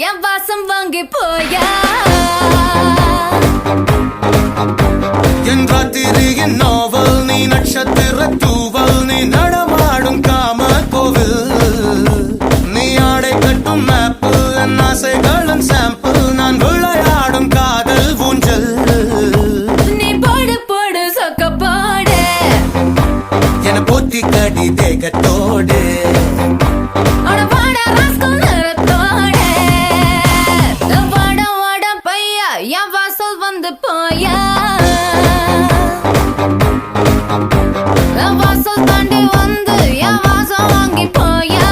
என் வாசம் வாங்கி போயா என் ராத்திரியின் நாவல் நீ நட்சத்திர தூவல் நீ நடமாடும் காம கோவில் நீ ஆடை கட்டும் மேப்பு என் ஆசைகளின் சாம்பிள் நான் விளையாடும் காதல் ஊஞ்சல் நீ போடு போடு சொக்க போடு என போத்தி கடி தேகத்தோடு என் வாசல் வந்து போயா என் வாசல் தாண்டி வந்து என் வாசம் வாங்கி போயா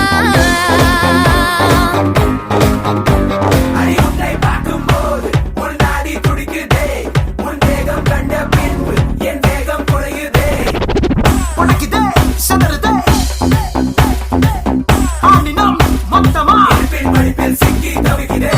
அடியுன்னை பார்க்கும்போது உன் நாடி துடிக்குதே உன் வேகம் கண்ட பின்பு என் வேகம் குறையுதே உனக்குதே சதறுதே ஆனினம் மொத்தமா பின் படிப்பில் சிக்கி தவிக்கிறே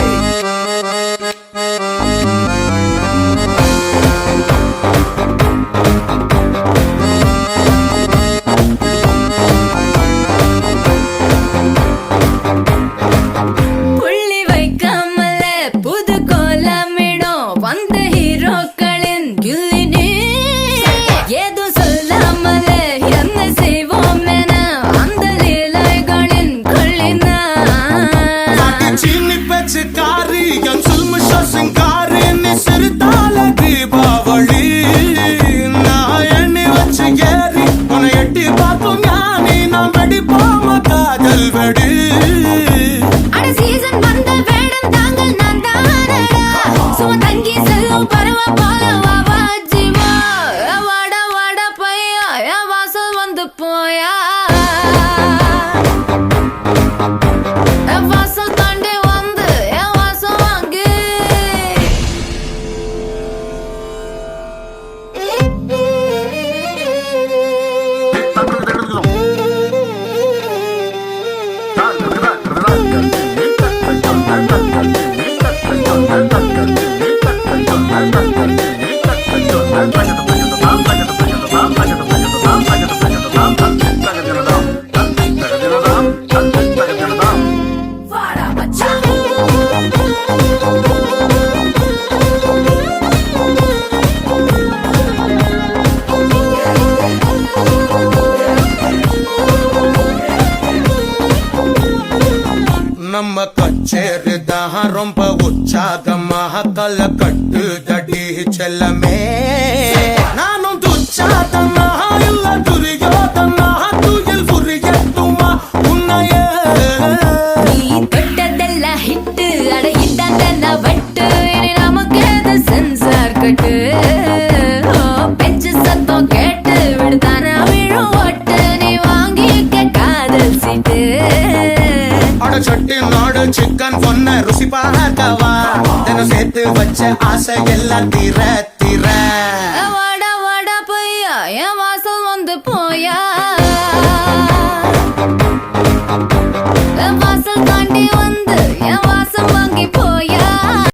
போயா என் வாசல் தாண்டி வந்து என் வாசம் வாங்கி நம்ம கச்சேரிதான் ரொம்ப உற்சாகமாக கல கட்டு தடி செல்லமே நானும் துச்சாதனா இல்ல துரியோதனா துயில் புரியட்டுமா உன்னையே நீ தொட்டதெல்லாம் ஹிட்டு அட ஹிட்டாண்டா வட்டு இனி நமக்கு அது சென்சார் கட்டு பெஞ்சு சத்தம் கேட்டு விடுதானா விழும் ஓட்டு நீ வாங்கிக்க காதல் சீட்டு சட்டி நாடு சிக்கன் பொண்ண ருசி பார்க்கவா தினம் சேர்த்து வச்ச ஆசை எல்லாம் தீர தீர